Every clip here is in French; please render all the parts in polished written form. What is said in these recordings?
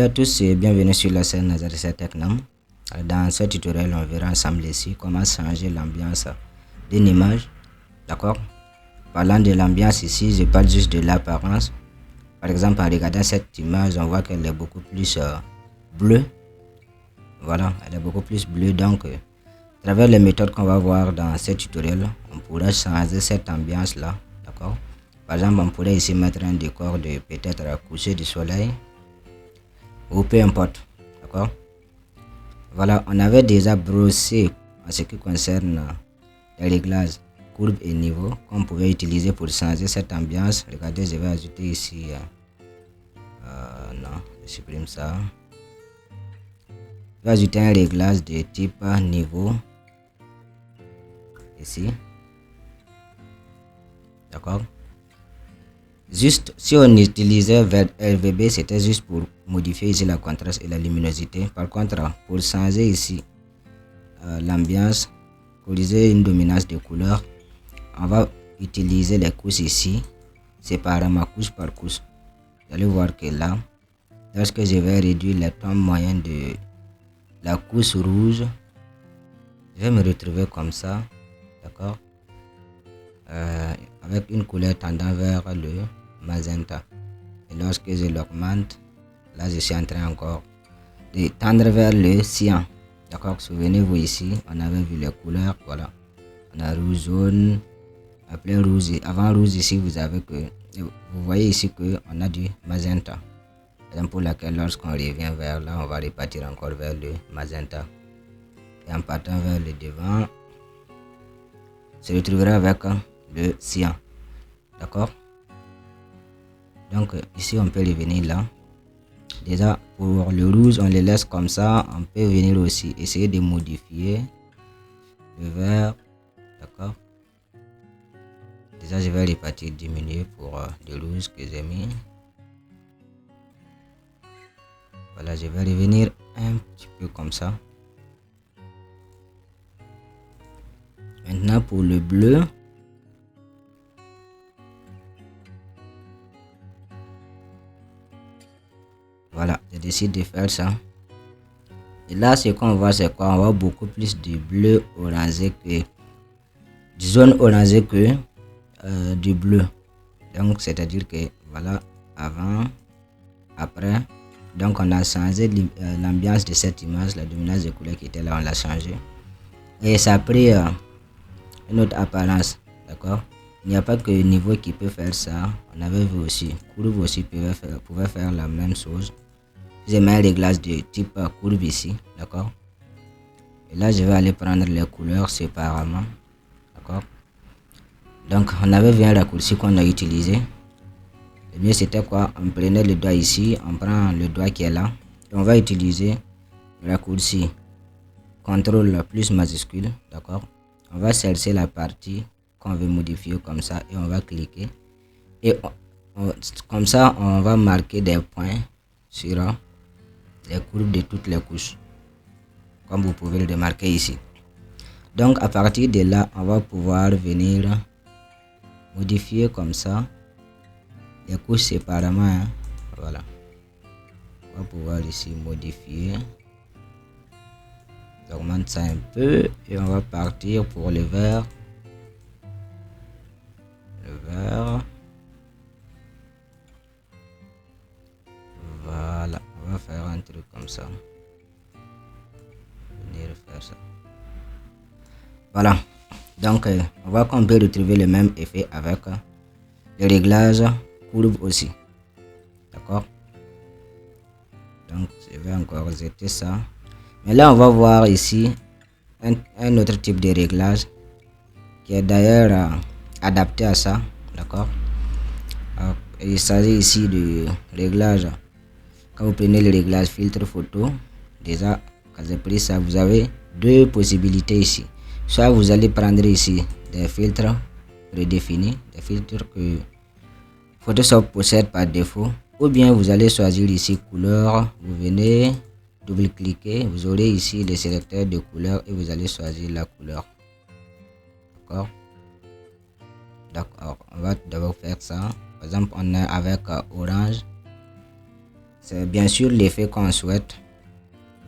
Hello à tous et bienvenue sur la chaîne Nazareth Technam. Dans ce tutoriel, on verra ensemble ici comment changer l'ambiance d'une image. D'accord. Parlant de l'ambiance ici, je parle juste de l'apparence. Par exemple, en regardant cette image, on voit qu'elle est beaucoup plus bleue. Voilà, elle est beaucoup plus bleue. Donc, à travers les méthodes qu'on va voir dans ce tutoriel, on pourra changer cette ambiance là. D'accord. Par exemple, on pourrait ici mettre un décor de peut-être coucher du soleil. Ou peu importe, d'accord. Voilà, on avait déjà brossé en ce qui concerne les réglages courbes et niveau qu'on pouvait utiliser pour changer cette ambiance. Regardez, je vais ajouter ici non, je supprime ça. Je vais ajouter un réglage de type niveau ici, d'accord. Juste si on utilisait RVB, c'était juste pour modifier ici la contraste et la luminosité. Par contre, pour changer ici l'ambiance, pour utiliser une dominance de couleur, on va utiliser les couches ici séparément, couche par couche. Vous allez voir que là, lorsque je vais réduire les tons moyens de la couche rouge, je vais me retrouver comme ça, d'accord, avec une couleur tendant vers le magenta. Et lorsque je l'augmente, là je suis en train encore de tendre vers le cyan, d'accord. Souvenez-vous ici, on avait vu les couleurs, voilà, on a rouge, jaune, après rouge, avant rouge ici vous avez que, vous voyez ici que on a du magenta, raison pour laquelle lorsqu'on revient vers là, on va repartir encore vers le magenta, et en partant vers le devant, se retrouvera avec le cyan, d'accord. Donc ici on peut revenir là. Déjà pour le rouge on le laisse comme ça. On peut venir aussi essayer de modifier le vert, d'accord. Déjà je vais repartir diminuer pour le rouge que j'ai mis. Voilà, je vais revenir un petit peu comme ça. Maintenant pour le bleu, voilà, je décide de faire ça. Et là, ce qu'on voit, c'est quoi? On voit beaucoup plus de bleu orangé que du jaune orangé que du bleu. Donc, c'est-à-dire que voilà, avant, après. Donc, on a changé l'ambiance de cette image, la dominance de couleur qui était là, on l'a changé. Et ça a pris une autre apparence, d'accord? Il n'y a pas que niveau qui peut faire ça. On avait vu aussi, courbe aussi pouvait faire la même chose. J'ai mis un réglage de type courbe ici, d'accord. Et là je vais aller prendre les couleurs séparément, d'accord. Donc on avait vu un raccourci qu'on a utilisé. Le mieux c'était quoi? On prenait le doigt ici, on prend le doigt qui est là et on va utiliser le raccourci CTRL plus majuscule, d'accord. On va chercher la partie qu'on veut modifier comme ça et on va cliquer, et comme ça on va marquer des points sur les courbes de toutes les couches, comme vous pouvez le remarquer ici. Donc à partir de là, on va pouvoir venir modifier comme ça les couches séparément, hein. Voilà, on va pouvoir ici modifier. J'augmente ça un peu et on va partir pour le vert. Voilà, on va faire un truc comme ça. Venir faire ça. Voilà, donc on voit qu'on peut retrouver le même effet avec le réglage courbe aussi, d'accord. Donc je vais encore jeter ça, mais là on va voir ici un autre type de réglage qui est d'ailleurs adapté à ça, d'accord. Il s'agit ici de réglage. Quand vous prenez le réglage filtre photo, déjà quand j'ai pris ça, vous avez deux possibilités ici. Soit vous allez prendre ici des filtres prédéfinis, des filtres que Photoshop possède par défaut, ou bien vous allez choisir ici couleur. Vous venez double-cliquer, vous aurez ici le sélecteur de couleur et vous allez choisir la couleur, d'accord. D'accord, on va d'abord faire ça. Par exemple, on est avec orange. c'est bien sûr l'effet qu'on souhaite.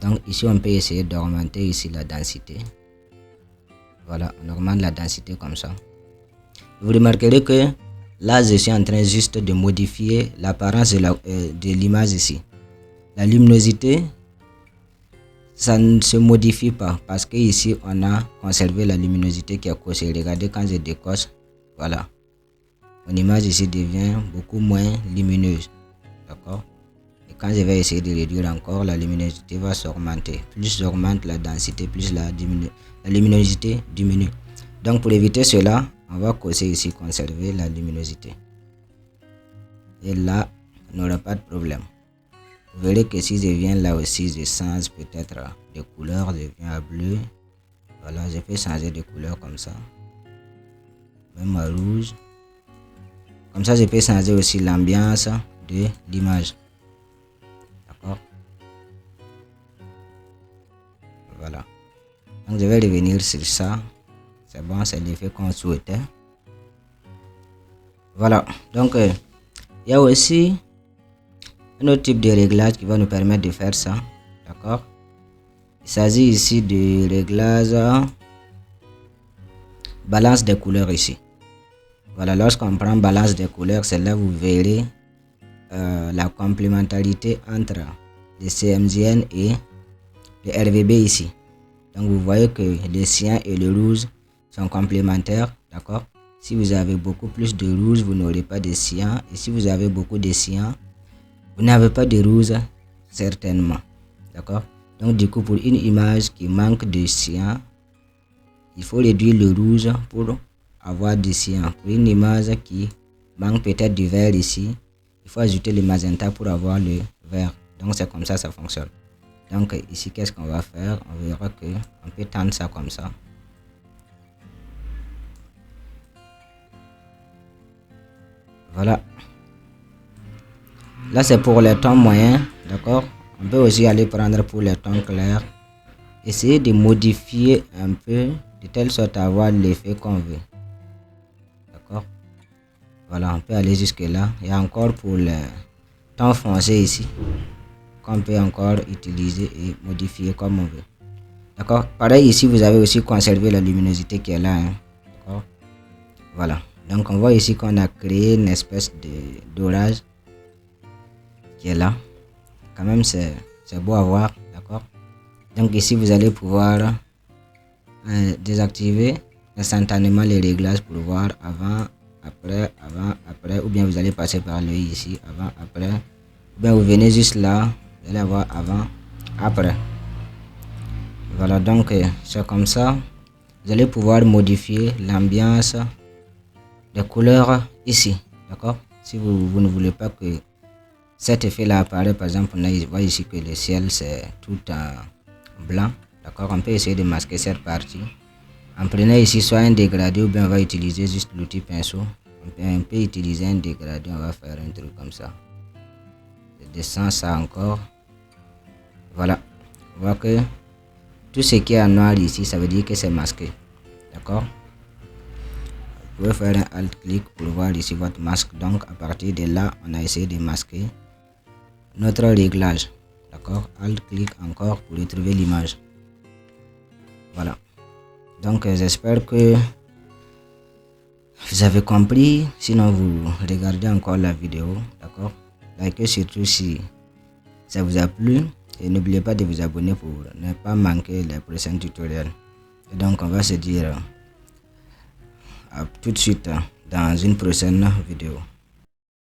Donc ici on peut essayer d'augmenter ici la densité. Voilà, on augmente la densité comme ça. Vous remarquerez que là je suis en train juste de modifier l'apparence de l'image ici. La luminosité, ça ne se modifie pas parce que ici on a conservé la luminosité qui est cochée. Regardez quand je décoche, voilà, mon image ici devient beaucoup moins lumineuse, d'accord. Et quand je vais essayer de réduire encore, la luminosité va s'augmenter. Plus j'augmente la densité, plus la luminosité diminue. Donc pour éviter cela, on va cocher ici conserver la luminosité, et là on n'aura pas de problème. Vous verrez que si je viens là aussi, je change peut-être de couleur, je viens à bleu. Voilà, je peux changer de couleur comme ça. Même à rouge. Comme ça, je peux changer aussi l'ambiance de l'image. D'accord? Voilà. Donc, je vais revenir sur ça. C'est bon, c'est l'effet qu'on souhaitait. Voilà. Donc, il y a aussi un autre type de réglage qui va nous permettre de faire ça. D'accord? Il s'agit ici de réglage balance des couleurs ici. Voilà, lorsqu'on prend balance des couleurs, c'est là où vous verrez la complémentarité entre le CMYN et le RGB ici. Donc vous voyez que le cyan et le rouge sont complémentaires. D'accord? Si vous avez beaucoup plus de rouge, vous n'aurez pas de cyan. Et si vous avez beaucoup de cyan, vous n'avez pas de rouge certainement. D'accord? Donc du coup, pour une image qui manque de cyan, il faut réduire le rouge pour avoir du cyan. Pour une image qui manque peut-être du vert ici, il faut ajouter le magenta pour avoir le vert. Donc c'est comme ça fonctionne. Donc ici, qu'est-ce qu'on va faire? On verra que on peut tendre ça comme ça. Voilà. Là c'est pour les tons moyens, d'accord? On peut aussi aller prendre pour les tons clairs. Essayer de modifier un peu de telle sorte à avoir l'effet qu'on veut. D'accord? Voilà, on peut aller jusque là. Il y a encore pour les tons foncés ici qu'on peut encore utiliser et modifier comme on veut. D'accord? Pareil ici, vous avez aussi conservé la luminosité qui est là. Hein? D'accord? Voilà. Donc on voit ici qu'on a créé une espèce de d'orage qui est là. Quand même c'est beau à voir. D'accord? Donc ici vous allez pouvoir désactiver instantanément les réglages pour voir avant, après, ou bien vous allez passer par le ici, avant, après, ou bien vous venez juste là, vous allez avoir avant, après. Voilà, donc c'est comme ça. Vous allez pouvoir modifier l'ambiance des couleurs ici, d'accord? Si vous ne voulez pas que cet effet là apparaît, par exemple, on voit ici que le ciel c'est tout en blanc, d'accord? On peut essayer de masquer cette partie. En prenant ici soit un dégradé ou bien on va utiliser juste l'outil pinceau. On peut utiliser un dégradé, on va faire un truc comme ça. Je descends ça encore. Voilà, on voit que tout ce qui est en noir ici, ça veut dire que c'est masqué, d'accord? Vous pouvez faire un alt-clic pour voir ici votre masque. Donc à partir de là, on a essayé de masquer notre réglage, d'accord? Alt-clic encore pour retrouver l'image. Voilà. Donc j'espère que vous avez compris. Sinon vous regardez encore la vidéo, d'accord? Likez surtout si ça vous a plu. Et n'oubliez pas de vous abonner pour ne pas manquer les prochains tutoriels. Et donc on va se dire à tout de suite dans une prochaine vidéo.